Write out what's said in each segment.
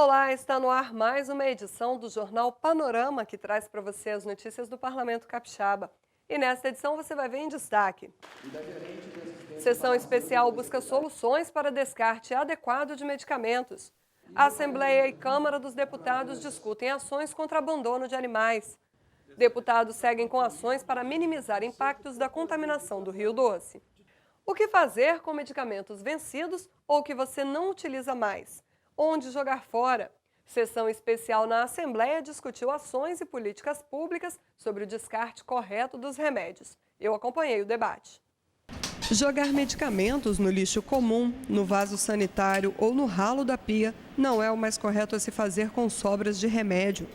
Olá, está no ar mais uma edição do Jornal Panorama, que traz para você as notícias do Parlamento Capixaba. E nesta edição você vai ver em destaque. Sessão especial busca soluções para descarte adequado de medicamentos. A Assembleia e Câmara dos Deputados discutem ações contra abandono de animais. Deputados seguem com ações para minimizar impactos da contaminação do Rio Doce. O que fazer com medicamentos vencidos ou que você não utiliza mais? Onde jogar fora? Sessão especial na Assembleia discutiu ações e políticas públicas sobre o descarte correto dos remédios. Eu acompanhei o debate. Jogar medicamentos no lixo comum, no vaso sanitário ou no ralo da pia não é o mais correto a se fazer com sobras de remédio.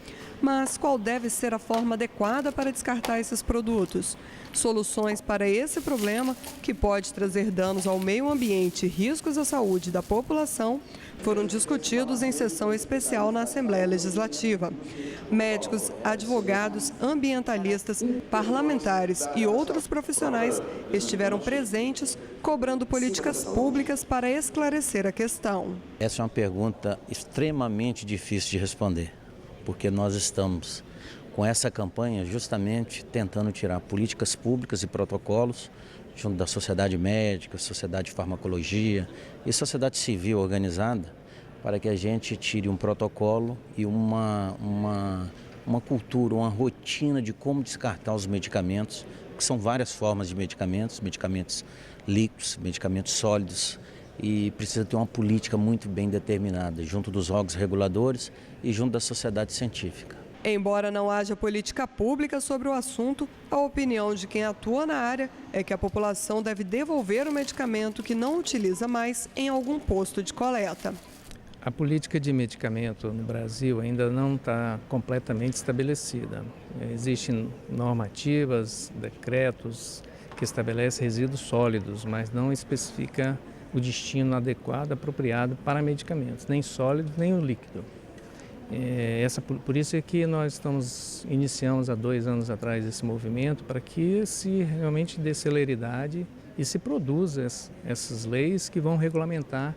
Mas qual deve ser a forma adequada para descartar esses produtos? Soluções para esse problema, que pode trazer danos ao meio ambiente e riscos à saúde da população, foram discutidos em sessão especial na Assembleia Legislativa. Médicos, advogados, ambientalistas, parlamentares e outros profissionais estiveram presentes, cobrando políticas públicas para esclarecer a questão. Essa é uma pergunta extremamente difícil de responder, porque nós estamos com essa campanha justamente tentando tirar políticas públicas e protocolos junto da sociedade médica, sociedade de farmacologia e sociedade civil organizada para que a gente tire um protocolo e uma cultura, uma rotina de como descartar os medicamentos, que são várias formas de medicamentos, medicamentos líquidos, medicamentos sólidos, e precisa ter uma política muito bem determinada junto dos órgãos reguladores e junto da sociedade científica. Embora não haja política pública sobre o assunto, a opinião de quem atua na área é que a população deve devolver o medicamento que não utiliza mais em algum posto de coleta. A política de medicamento no Brasil ainda não está completamente estabelecida. Existem normativas, decretos que estabelecem resíduos sólidos, mas não especifica o destino adequado, apropriado para medicamentos, nem sólido, nem o líquido. Por isso é que nós iniciamos há 2 anos atrás esse movimento para que se realmente dê celeridade e se produza essas leis que vão regulamentar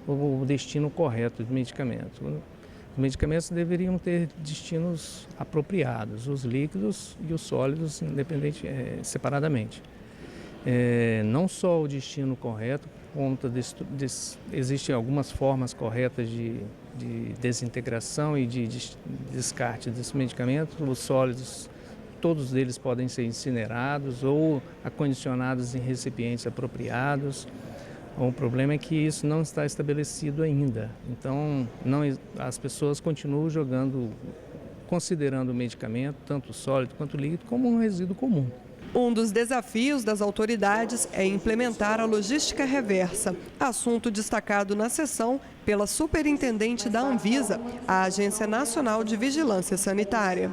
o destino correto de medicamentos. Os medicamentos deveriam ter destinos apropriados, os líquidos e os sólidos separadamente. Não só o destino correto, existem algumas formas corretas de desintegração e de descarte desses medicamentos. Os sólidos, todos eles podem ser incinerados ou acondicionados em recipientes apropriados. O problema é que isso não está estabelecido ainda. Então, as pessoas continuam considerando o medicamento, tanto sólido quanto líquido, como um resíduo comum. Um dos desafios das autoridades é implementar a logística reversa, assunto destacado na sessão pela superintendente da Anvisa, a Agência Nacional de Vigilância Sanitária.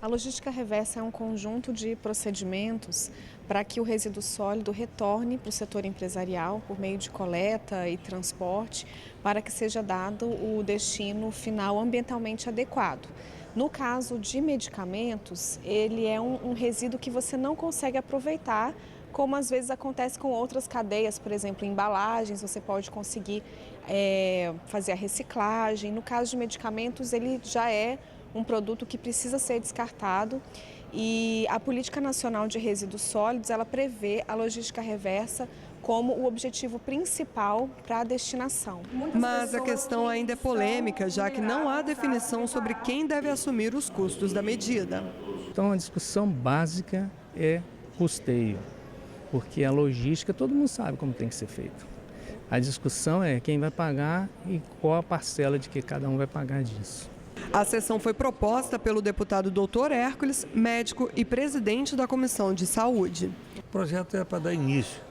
A logística reversa é um conjunto de procedimentos para que o resíduo sólido retorne para o setor empresarial por meio de coleta e transporte, para que seja dado o destino final ambientalmente adequado. No caso de medicamentos, ele é um resíduo que você não consegue aproveitar, como às vezes acontece com outras cadeias, por exemplo, embalagens, você pode conseguir fazer a reciclagem. No caso de medicamentos, ele já é um produto que precisa ser descartado, e a Política Nacional de Resíduos Sólidos, ela prevê a logística reversa como o objetivo principal para a destinação. Mas a questão ainda é polêmica, já que não há definição sobre quem deve assumir os custos da medida. Então a discussão básica é custeio, porque a logística todo mundo sabe como tem que ser feito. A discussão é quem vai pagar e qual a parcela de que cada um vai pagar disso. A sessão foi proposta pelo deputado Dr. Hércules, médico e presidente da Comissão de Saúde. O projeto é para dar início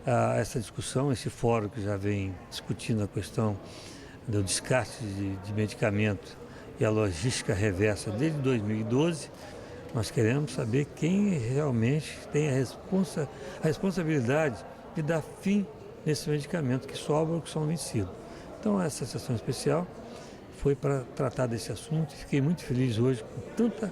a essa discussão, esse fórum que já vem discutindo a questão do descarte de medicamento e a logística reversa desde 2012. Nós queremos saber quem realmente tem a responsabilidade de dar fim nesses medicamentos que sobram ou que são vencidos. Então essa sessão especial foi para tratar desse assunto e fiquei muito feliz hoje com tanta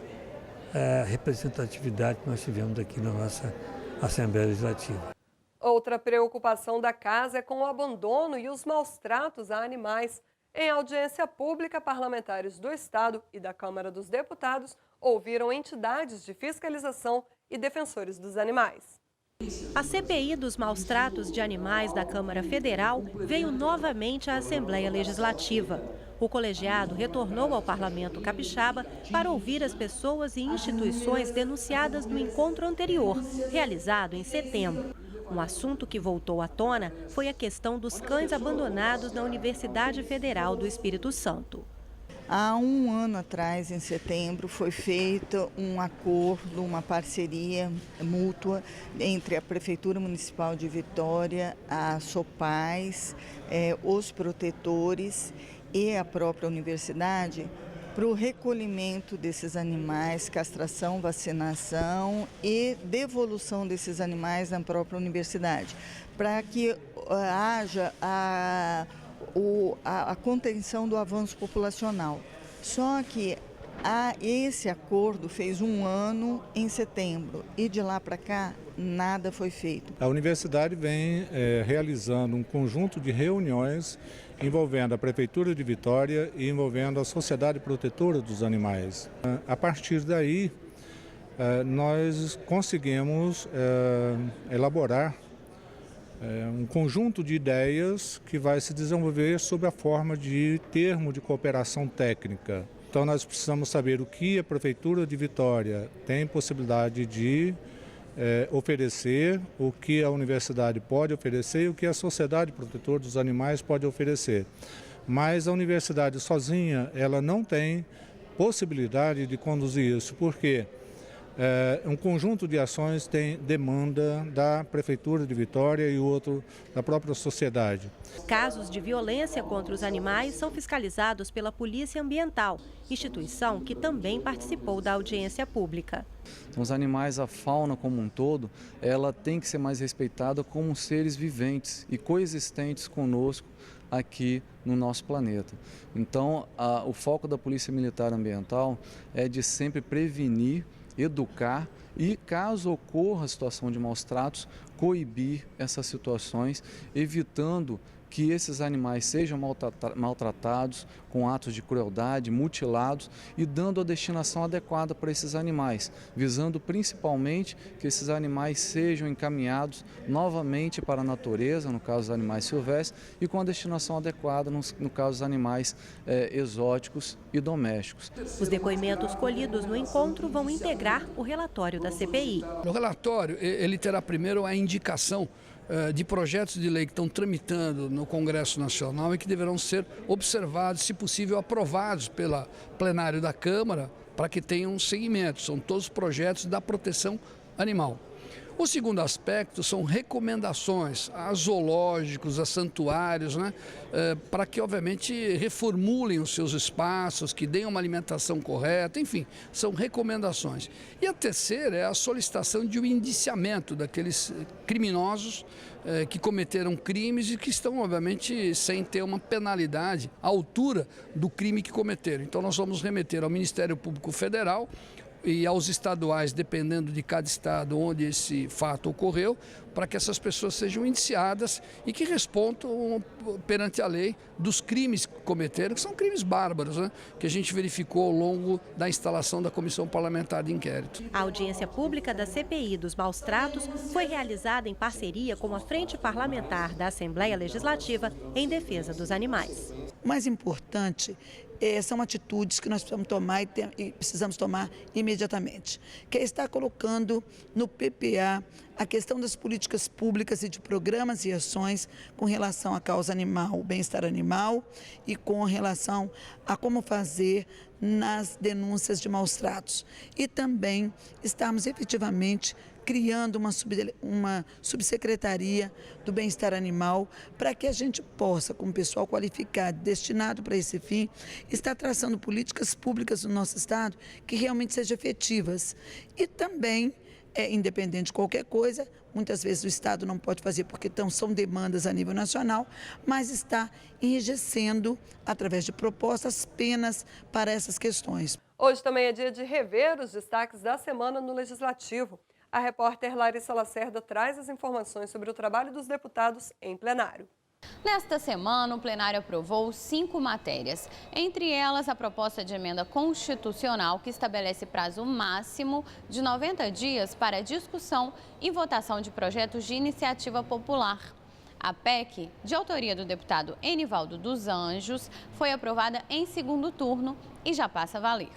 representatividade que nós tivemos aqui na nossa Assembleia Legislativa. Outra preocupação da casa é com o abandono e os maus tratos a animais. Em audiência pública, parlamentares do Estado e da Câmara dos Deputados ouviram entidades de fiscalização e defensores dos animais. A CPI dos maus-tratos de animais da Câmara Federal veio novamente à Assembleia Legislativa. O colegiado retornou ao Parlamento Capixaba para ouvir as pessoas e instituições denunciadas no encontro anterior, realizado em setembro. Um assunto que voltou à tona foi a questão dos cães abandonados na Universidade Federal do Espírito Santo. Há um ano atrás, em setembro, foi feito um acordo, uma parceria mútua entre a Prefeitura Municipal de Vitória, a Sopais, os protetores e a própria universidade para o recolhimento desses animais, castração, vacinação e devolução desses animais na própria universidade, para que haja a contenção do avanço populacional. Só que esse acordo fez um ano em setembro e de lá para cá nada foi feito. A universidade vem realizando um conjunto de reuniões envolvendo a Prefeitura de Vitória e envolvendo a Sociedade Protetora dos Animais. A partir daí, nós conseguimos elaborar um conjunto de ideias que vai se desenvolver sob a forma de termo de cooperação técnica. Então nós precisamos saber o que a Prefeitura de Vitória tem possibilidade de oferecer, o que a universidade pode oferecer e o que a Sociedade Protetora dos Animais pode oferecer. Mas a universidade sozinha, ela não tem possibilidade de conduzir isso, porque um conjunto de ações tem demanda da Prefeitura de Vitória e outro da própria sociedade. Casos de violência contra os animais são fiscalizados pela Polícia Ambiental, instituição que também participou da audiência pública. Os animais, a fauna como um todo, ela tem que ser mais respeitada como seres viventes e coexistentes conosco aqui no nosso planeta. Então, o foco da Polícia Militar Ambiental é de sempre prevenir, educar e, caso ocorra a situação de maus-tratos, coibir essas situações, evitando que esses animais sejam maltratados com atos de crueldade, mutilados e dando a destinação adequada para esses animais, visando principalmente que esses animais sejam encaminhados novamente para a natureza, no caso dos animais silvestres, e com a destinação adequada no caso dos animais exóticos e domésticos. Os depoimentos colhidos no encontro vão integrar o relatório da CPI. No relatório, ele terá primeiro a indicação de projetos de lei que estão tramitando no Congresso Nacional e que deverão ser observados, se possível, aprovados pela plenário da Câmara para que tenham seguimento. São todos projetos da proteção animal. O segundo aspecto são recomendações a zoológicos, a santuários, para que, obviamente, reformulem os seus espaços, que deem uma alimentação correta, enfim, são recomendações. E a terceira é a solicitação de um indiciamento daqueles criminosos que cometeram crimes e que estão, obviamente, sem ter uma penalidade à altura do crime que cometeram. Então, nós vamos remeter ao Ministério Público Federal e aos estaduais, dependendo de cada estado onde esse fato ocorreu, para que essas pessoas sejam indiciadas e que respondam perante a lei dos crimes que cometeram, que são crimes bárbaros, que a gente verificou ao longo da instalação da Comissão Parlamentar de Inquérito. A audiência pública da CPI dos maus-tratos foi realizada em parceria com a Frente Parlamentar da Assembleia Legislativa em defesa dos animais. O mais importante são atitudes que nós precisamos tomar e precisamos tomar imediatamente, que é estar colocando no PPA a questão das políticas públicas e de programas e ações com relação à causa animal, o bem-estar animal e com relação a como fazer nas denúncias de maus-tratos. E também estarmos efetivamente criando uma subsecretaria do bem-estar animal para que a gente possa, com pessoal qualificado, destinado para esse fim, estar traçando políticas públicas no nosso estado que realmente sejam efetivas. E também, independente de qualquer coisa, muitas vezes o estado não pode fazer porque são demandas a nível nacional, mas está enrijecendo, através de propostas, penas para essas questões. Hoje também é dia de rever os destaques da semana no Legislativo. A repórter Larissa Lacerda traz as informações sobre o trabalho dos deputados em plenário. Nesta semana, o plenário aprovou 5 matérias. Entre elas, a proposta de emenda constitucional que estabelece prazo máximo de 90 dias para discussão e votação de projetos de iniciativa popular. A PEC, de autoria do deputado Enivaldo dos Anjos, foi aprovada em segundo turno e já passa a valer.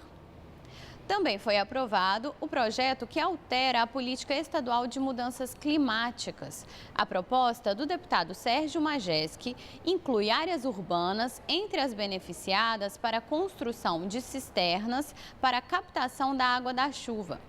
Também foi aprovado o projeto que altera a política estadual de mudanças climáticas. A proposta do deputado Sérgio Majeski inclui áreas urbanas entre as beneficiadas para a construção de cisternas para a captação da água da chuva.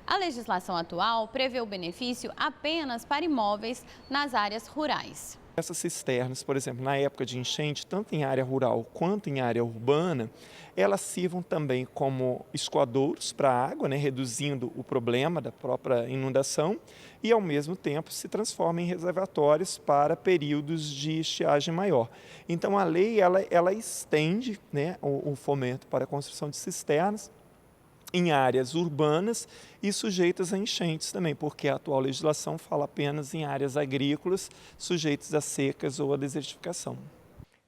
A legislação atual prevê o benefício apenas para imóveis nas áreas rurais. Essas cisternas, por exemplo, na época de enchente, tanto em área rural quanto em área urbana, elas sirvam também como escoadouros para a água, reduzindo o problema da própria inundação e, ao mesmo tempo, se transformam em reservatórios para períodos de estiagem maior. Então, a lei ela estende o fomento para a construção de cisternas em áreas urbanas e sujeitas a enchentes também, porque a atual legislação fala apenas em áreas agrícolas sujeitas a secas ou a desertificação.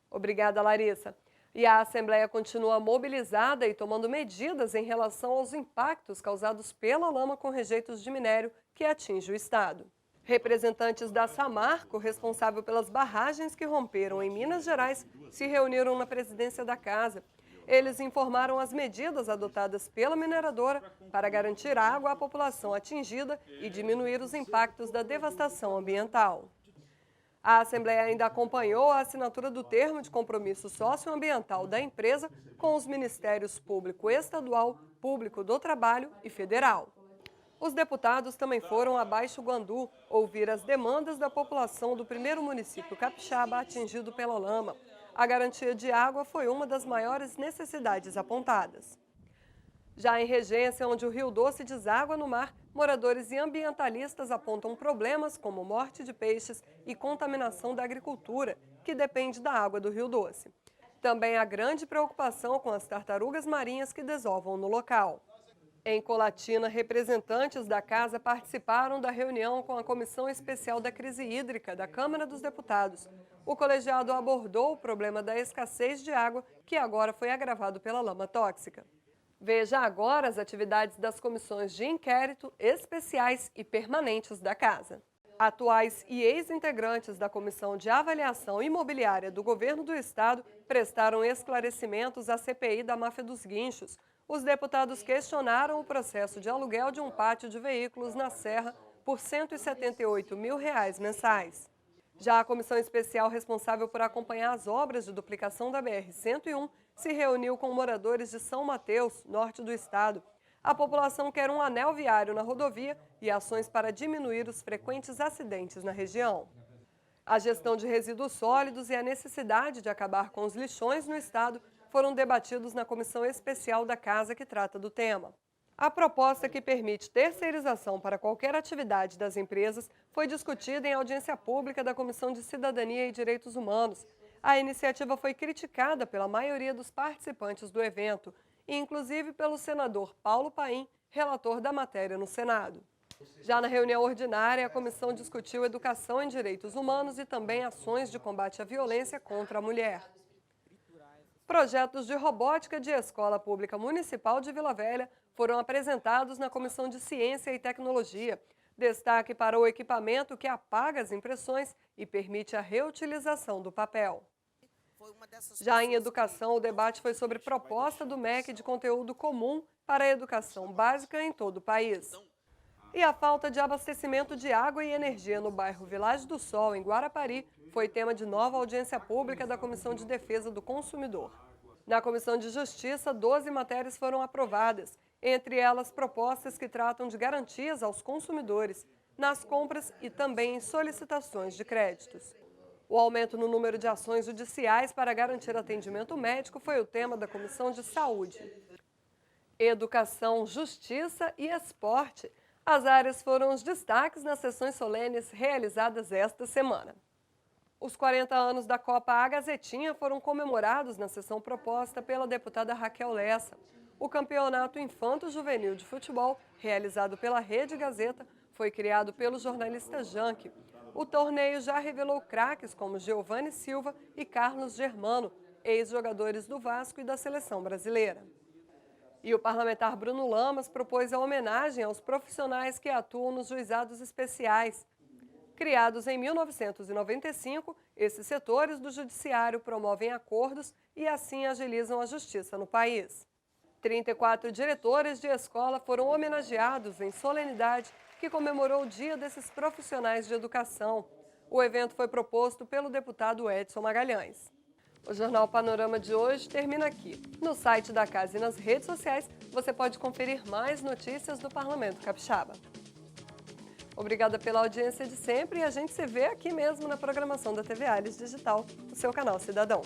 Obrigada, Larissa. E a Assembleia continua mobilizada e tomando medidas em relação aos impactos causados pela lama com rejeitos de minério que atinge o estado. Representantes da Samarco, responsável pelas barragens que romperam em Minas Gerais, se reuniram na presidência da Casa. Eles informaram as medidas adotadas pela mineradora para garantir água à população atingida e diminuir os impactos da devastação ambiental. A Assembleia ainda acompanhou a assinatura do termo de compromisso socioambiental da empresa com os Ministérios Público Estadual, Público do Trabalho e Federal. Os deputados também foram a Baixo Guandu ouvir as demandas da população do primeiro município capixaba atingido pela lama. A garantia de água foi uma das maiores necessidades apontadas. Já em Regência, onde o Rio Doce deságua no mar, moradores e ambientalistas apontam problemas como morte de peixes e contaminação da agricultura, que depende da água do Rio Doce. Também há grande preocupação com as tartarugas marinhas que desovam no local. Em Colatina, representantes da Casa participaram da reunião com a Comissão Especial da Crise Hídrica da Câmara dos Deputados. O colegiado abordou o problema da escassez de água, que agora foi agravado pela lama tóxica. Veja agora as atividades das comissões de inquérito especiais e permanentes da Casa. Atuais e ex-integrantes da Comissão de Avaliação Imobiliária do Governo do Estado prestaram esclarecimentos à CPI da máfia dos guinchos. Os deputados questionaram o processo de aluguel de um pátio de veículos na Serra por R$ 178 mil mensais. Já a comissão especial responsável por acompanhar as obras de duplicação da BR-101 se reuniu com moradores de São Mateus, norte do estado. A população quer um anel viário na rodovia e ações para diminuir os frequentes acidentes na região. A gestão de resíduos sólidos e a necessidade de acabar com os lixões no estado foram debatidos na comissão especial da Casa que trata do tema. A proposta que permite terceirização para qualquer atividade das empresas foi discutida em audiência pública da Comissão de Cidadania e Direitos Humanos. A iniciativa foi criticada pela maioria dos participantes do evento, e inclusive pelo senador Paulo Paim, relator da matéria no Senado. Já na reunião ordinária, a comissão discutiu educação em direitos humanos e também ações de combate à violência contra a mulher. Projetos de robótica de Escola Pública Municipal de Vila Velha foram apresentados na Comissão de Ciência e Tecnologia. Destaque para o equipamento que apaga as impressões e permite a reutilização do papel. Já em educação, o debate foi sobre proposta do MEC de conteúdo comum para a educação básica em todo o país. E a falta de abastecimento de água e energia no bairro Vilagem do Sol, em Guarapari, foi tema de nova audiência pública da Comissão de Defesa do Consumidor. Na Comissão de Justiça, 12 matérias foram aprovadas, entre elas propostas que tratam de garantias aos consumidores, nas compras e também em solicitações de créditos. O aumento no número de ações judiciais para garantir atendimento médico foi o tema da Comissão de Saúde. Educação, Justiça e Esporte. As áreas foram os destaques nas sessões solenes realizadas esta semana. Os 40 anos da Copa A Gazetinha foram comemorados na sessão proposta pela deputada Raquel Lessa. O campeonato infanto-juvenil de futebol, realizado pela Rede Gazeta, foi criado pelo jornalista Janke. O torneio já revelou craques como Giovani Silva e Carlos Germano, ex-jogadores do Vasco e da seleção brasileira. E o parlamentar Bruno Lamas propôs a homenagem aos profissionais que atuam nos juizados especiais. Criados em 1995, esses setores do judiciário promovem acordos e assim agilizam a justiça no país. 34 diretores de escola foram homenageados em solenidade que comemorou o Dia desses profissionais de educação. O evento foi proposto pelo deputado Edson Magalhães. O Jornal Panorama de hoje termina aqui. No site da casa e nas redes sociais, você pode conferir mais notícias do Parlamento Capixaba. Obrigada pela audiência de sempre e a gente se vê aqui mesmo na programação da TV Aires Digital, o seu canal Cidadão.